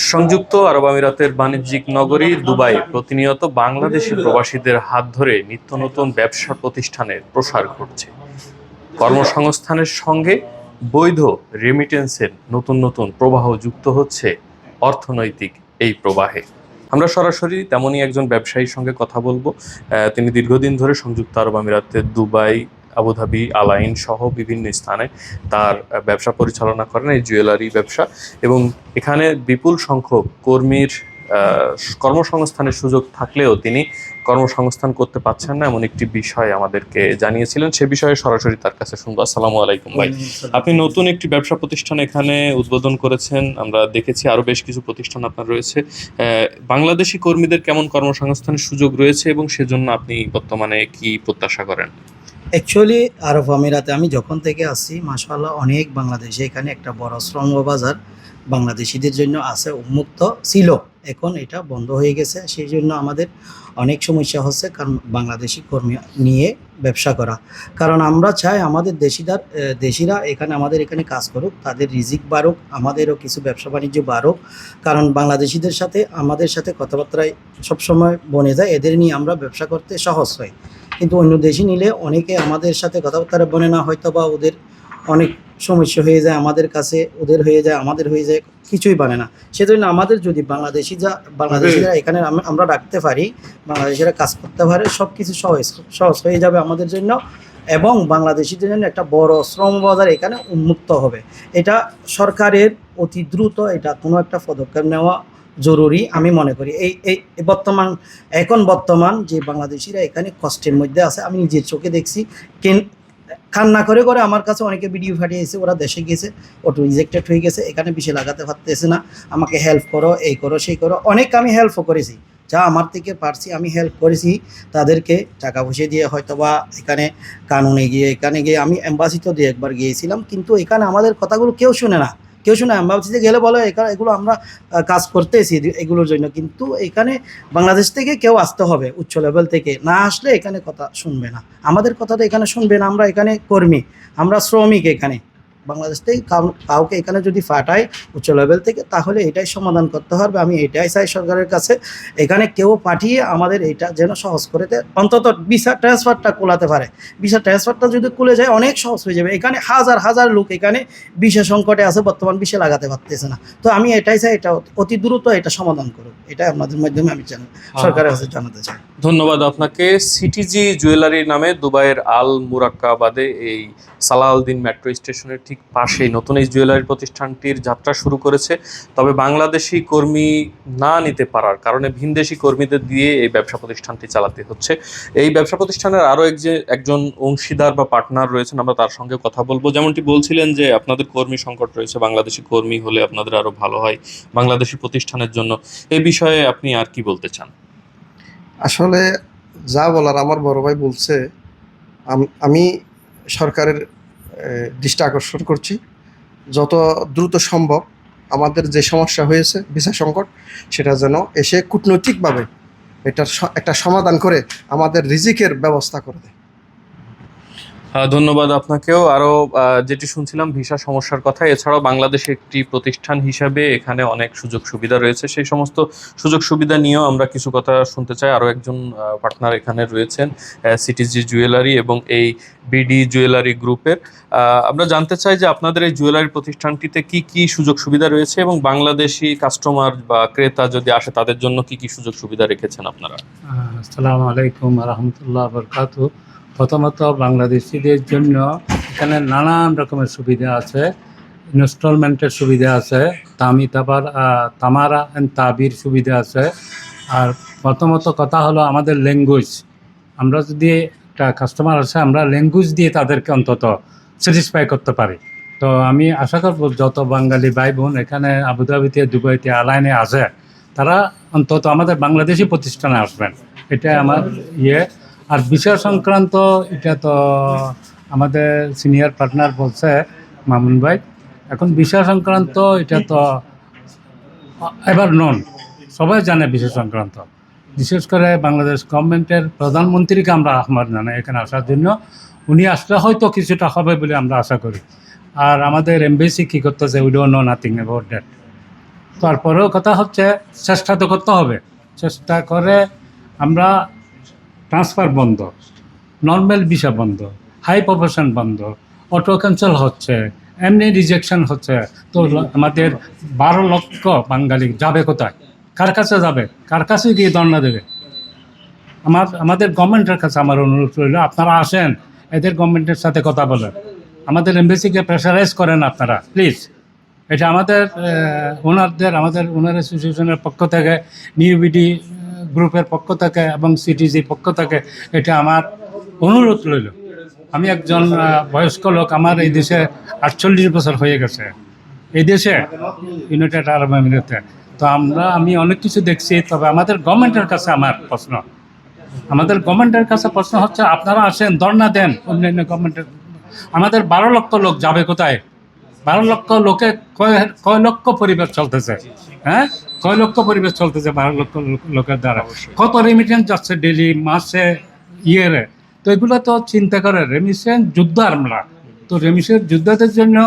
সংযুক্ত আরব আমিরাতের বাণিজ্যিক নগরী দুবাই প্রতিনিয়ত বাংলাদেশি প্রবাসীদের হাত ধরে নিত্য নতুন ব্যবসা প্রতিষ্ঠানের প্রসার ঘটছে। কর্মসংস্থানের সঙ্গে বৈধ রেমিটেন্সের নতুন নতুন প্রবাহ যুক্ত হচ্ছে অর্থনৈতিক এই প্রবাহে। আমরা সরাসরি তেমনই একজন ব্যবসায়ীর সঙ্গে কথা বলবো। তিনি দীর্ঘদিন ধরে সংযুক্ত আরব আমিরাতের দুবাই, আবুধাবি, আলাইন সহ বিভিন্ন স্থানে তার ব্যবসা পরিচালনা করেন, এই জুয়েলারি ব্যবসা। এবং এখানে বিপুল সংখ্যক কর্মীর কর্মসংস্থানের সুযোগ থাকলেও তিনি কর্মসংস্থান করতে পারছেন না, এমন একটি বিষয় আমাদেরকে জানিয়েছিলেন। সে বিষয়ে সরাসরি তার কাছে শুনবো। আসসালামু আলাইকুম ভাই, আপনি নতুন একটি ব্যবসা প্রতিষ্ঠান এখানে উদ্বোধন করেছেন, আমরা দেখেছি আরো বেশ কিছু প্রতিষ্ঠান আপনার রয়েছে। বাংলাদেশি কর্মীদের কেমন কর্মসংস্থানের সুযোগ রয়েছে এবং সেজন্য আপনি বর্তমানে কি প্রত্যাশা করেন? অ্যাকচুয়ালি আরব আমিরাতে আমি যখন থেকে আসছি, মাশাআল্লাহ অনেক বাংলাদেশি এখানে একটা বড় শ্রম বাজার বাংলাদেশিদের জন্য আছে, উন্মুক্ত ছিল। এখন এটা বন্ধ হয়ে গেছে, সেই জন্য আমাদের অনেক সমস্যা হচ্ছে, কারণ বাংলাদেশি কর্মী নিয়ে ব্যবসা করা। কারণ আমরা চাই আমাদের দেশিরা এখানে আমাদের এখানে কাজ করুক, তাদের রিজিক বাড়ুক, আমাদেরও কিছু ব্যবসা বাণিজ্য বাড়ুক। কারণ বাংলাদেশিদের সাথে আমাদের সাথে কথাবার্তায় সবসময় বনে যায়, এদের নিয়ে আমরা ব্যবসা করতে সহজ হয়। কিন্তু অন্য দেশে নিলে অনেকে আমাদের সাথে কথাবার্তা বনে না, হয়তো বা ওদের অনেক সমস্যা হয়ে যায়, আমাদের কাছে ওদের হয়ে যায়, আমাদের হয়ে যায়, কিছুই বানে না। সেজন্য আমাদের যদি বাংলাদেশিরা এখানে আমরা রাখতে পারি, বাংলাদেশিরা কাজ করতে পারে, সব কিছু সহজ হয়ে যাবে আমাদের জন্য। এবং বাংলাদেশিদের জন্য একটা বড় শ্রম বাজার এখানে উন্মুক্ত হবে। এটা সরকারের অতি দ্রুত এটা কোনো একটা পদক্ষেপ নেওয়া জরুরি আমি মনে করি। এই বর্তমান যে বাংলাদেশিরা এখানে কষ্টের মধ্যে আছে, আমি নিজের চোখে দেখছি। কান্না করে করে আমার কাছে অনেকে ভিডিও পাঠিয়েছে, ওরা দেশে গেছে, অটো রিজেক্টেড হয়ে গেছে, এখানে বেশি লাগাতে পারতেছে না, আমাকে হেল্প করো, এই করো সেই করো। অনেক আমি হেল্পও করেছি, যা আমার থেকে পারছি আমি হেল্প করেছি তাদেরকে, টাকা পয়সা দিয়ে হয়তো বা এখানে এখানে গিয়ে আমি এম্বাসিতেও দিয়ে একবার গিয়েছিলাম, কিন্তু এখানে আমাদের কথাগুলো কেউ শুনে না। এম্বাসিতে গেলে বলে এগুলো আমরা কাজ করতেছি এগুলোর জন্য, কিন্তু এখানে বাংলাদেশ থেকে কেউ আসতে হবে, উচ্চ লেভেল থেকে না আসলে এখানে কথা শুনবে না, আমাদের কথা তো এখানে শুনবে না। আমরা এখানে কর্মী, আমরা শ্রমিক, এখানে বাংলাদেশ থেকে কাউকে এখানে যদি পাঠায় উচ্চ লেভেল থেকে, তাহলে এটাই সমাধান করতে হবে। আমি এটাই চাই সরকারের কাছে, এখানে কেউ পাঠিয়ে আমাদের এটা যেন সহজ করে দেয়, অন্তত ভিসা ট্রান্সফারটা কোলাতে পারে। ভিসা ট্রান্সফারটা যদি খুলে যায় অনেক সহজ হয়ে যাবে। এখানে হাজার হাজার লোক এখানে ভিসা সংকটে আছে, বর্তমান ভিসা লাগাতে পারতেছে না। তো আমি এটাই চাই, এটা অতি দ্রুত এটা সমাধান করুক, এটা আপনাদের মাধ্যমে আমি সরকারের কাছে জানাতে চাই। ধন্যবাদ আপনাকে। সিটিজি জুয়েলারি নামে দুবাইয়ের আল মুরাক্কাবাদে এই সালাউদ্দিন মেট্রো স্টেশনের ঠিক পাশেই নতুন এই জুয়েলারি প্রতিষ্ঠানটির যাত্রা শুরু করেছে। তবে বাংলাদেশি কর্মী না নিতে পারার কারণে ভিনদেশি কর্মীদের দিয়ে এই ব্যবসা প্রতিষ্ঠানটি চালাতে হচ্ছে। এই ব্যবসা প্রতিষ্ঠানের আরও একজন অংশীদার বা পার্টনার রয়েছেন, আমরা তার সঙ্গে কথা বলবো। যেমনটি বলছিলেন যে আপনাদের কর্মী সংকট রয়েছে, বাংলাদেশি কর্মী হলে আপনাদের আরও ভালো হয় বাংলাদেশি প্রতিষ্ঠানের জন্য। এই বিষয়ে আপনি আর কি বলতে চান? আসলে যা বলার আমার বড় ভাই বলছে, আমি সরকারের দৃষ্টি আকর্ষণ করছি, যত দ্রুত সম্ভব আমাদের যে সমস্যা হয়েছে ভিসা সংকট, সেটা যেন এসে কূটনৈতিকভাবে এটার একটা সমাধান করে আমাদের রিজিকের ব্যবস্থা করে দেয়। ধন্যবাদ আপনাকেও। আরও যেটি শুনছিলাম ভিসা সমস্যার কথা, এছাড়াও বাংলাদেশে একটি প্রতিষ্ঠান হিসাবে এখানে অনেক সুযোগ সুবিধা রয়েছে, সেই সমস্ত সুযোগ সুবিধা নিয়েও আমরা কিছু কথা শুনতে চাই। আরও একজন পার্টনার এখানে রয়েছেন সিটিজি জুয়েলারি এবং এই বিডি জুয়েলারি গ্রুপের। আমরা জানতে চাই যে আপনাদের এই জুয়েলারি প্রতিষ্ঠানটিতে কি কি সুযোগ সুবিধা রয়েছে এবং বাংলাদেশি কাস্টমার বা ক্রেতা যদি আসে তাদের জন্য কি কি সুযোগ সুবিধা রেখেছেন আপনারা? আসসালামু আলাইকুম রহমতুল্লাহ বরকাতু। প্রথমত বাংলাদেশিদের জন্য এখানে নানান রকমের সুবিধা আছে, ইনস্টলমেন্টের সুবিধা আছে, তামারা অ্যান্ড তাবির সুবিধা আছে। আর প্রথমত কথা হলো আমাদের ল্যাঙ্গুয়েজ, আমরা যদি একটা কাস্টমার আসে আমরা ল্যাঙ্গুয়েজ দিয়ে তাদেরকে অন্তত স্যাটিসফাই করতে পারি। তো আমি আশা করবো যত বাঙালি ভাই বোন এখানে আবুধাবিতে, দুবাইতে, আলাইনে আছে, তারা অন্তত আমাদের বাংলাদেশি প্রতিষ্ঠানে আসবেন, এটা আমার ইয়ে। আর বিষয় সংক্রান্ত এটা তো আমাদের সিনিয়র পার্টনার বলছে মামুন ভাই, এখন বিষয় সংক্রান্ত এটা তো এবার নন, সবাই জানে বিষয় সংক্রান্ত। বিশেষ করে বাংলাদেশ গভর্নমেন্টের প্রধানমন্ত্রীকে আমরা আহ্বান জানাই এখানে আসার জন্য, উনি আসলে হয়তো কিছুটা হবে বলে আমরা আশা করি। আর আমাদের এমবেসি কী করতেছে, we don't know nothing about that. তারপরেও কথা হচ্ছে চেষ্টা তো করতে হবে, চেষ্টা করে আমরা ট্রান্সফার বন্ধ, নর্মাল ভিসা বন্ধ, হাই প্রফেশন বন্ধ, অটো ক্যান্সেল হচ্ছে, এমনি রিজেকশন হচ্ছে। তো আমাদের 12 লক্ষ বাঙালি যাবে কোথায়, কার কাছে যাবে, কার কাছে গিয়ে ধর্ণা দেবে? আমাদের গভর্নমেন্টের কাছে আমার অনুরোধ রইল, আপনারা আসেন, এদের গভর্নমেন্টের সাথে কথা বলেন, আমাদের এমবেসিকে প্রেশারাইজ করেন আপনারা প্লিজ। এটা আমাদের আমাদের ওনার অ্যাসোসিয়েশনের পক্ষ থেকে, নিউবিডি গ্রুপের পক্ষ থেকে এবং সিটিজি পক্ষ থেকে এটা আমার অনুরোধ রইল। আমি একজন বয়স্ক লোক, আমার এই দেশে 48 বছর হয়ে গেছে, এই দেশে ইউনাইটেড আরব আমিরাতে। তো আমি অনেক কিছু দেখছি, তবে আমাদের গভর্নমেন্টের কাছে প্রশ্ন হচ্ছে আপনারা আসেন, ধর্ণা দেন অন্যান্য গভর্নমেন্টের। আমাদের 12 লক্ষ লোক যাবে কোথায়? 12 লক্ষ লোকে কয় লক্ষ পরিবেশ চলতেছে, হ্যাঁ, কয় লক্ষ পরিবেশ চলতেছে 12 লক্ষ লোকের দ্বারা? কত রেমিটেন্স যাচ্ছে ডেলি, মাসে, ইয়ারে? তো এগুলো তো চিন্তা করে, রেমিটেন্স যুদ্ধ আমরা, তো রেমিটেন্স যুদ্ধদের জন্য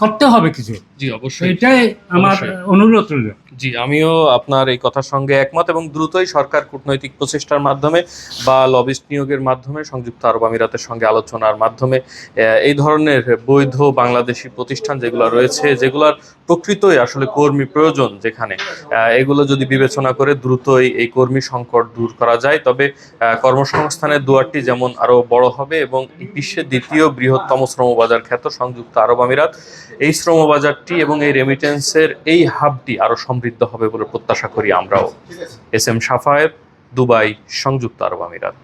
করতে হবে কিছু। জি অবশ্যই, এটাই আমার অনুরোধ রইল। জি আমিও আপনার এই কথার সঙ্গে একমত, এবং দ্রুতই সরকার কূটনৈতিক প্রচেষ্টার মাধ্যমে বা লবিস্ট নিয়োগের মাধ্যমে সংযুক্ত আরব আমিরাতের সঙ্গে আলোচনার মাধ্যমে এই ধরনের বৈধ বাংলাদেশি প্রতিষ্ঠান যেগুলো রয়েছে, যেগুলোর প্রকৃতই আসলে কর্মী প্রয়োজন যেখানে, এগুলো যদি বিবেচনা করে দ্রুতই এই কর্মী সংকট দূর করা যায়, তবে কর্মসংস্থানের দুয়ারটি যেমন আরো বড় হবে এবং বিশ্বের দ্বিতীয় বৃহত্তম শ্রমবাজার খ্যাত সংযুক্ত আরব আমিরাত, এই শ্রমবাজারটি এবং এই রেমিটেন্সের এই হাবটি আরো সমৃদ্ধ হবে বলে প্রত্যাশা করি আমরাও। এস এম সাফায়েত, দুবাই, সংযুক্ত আরব আমিরাত।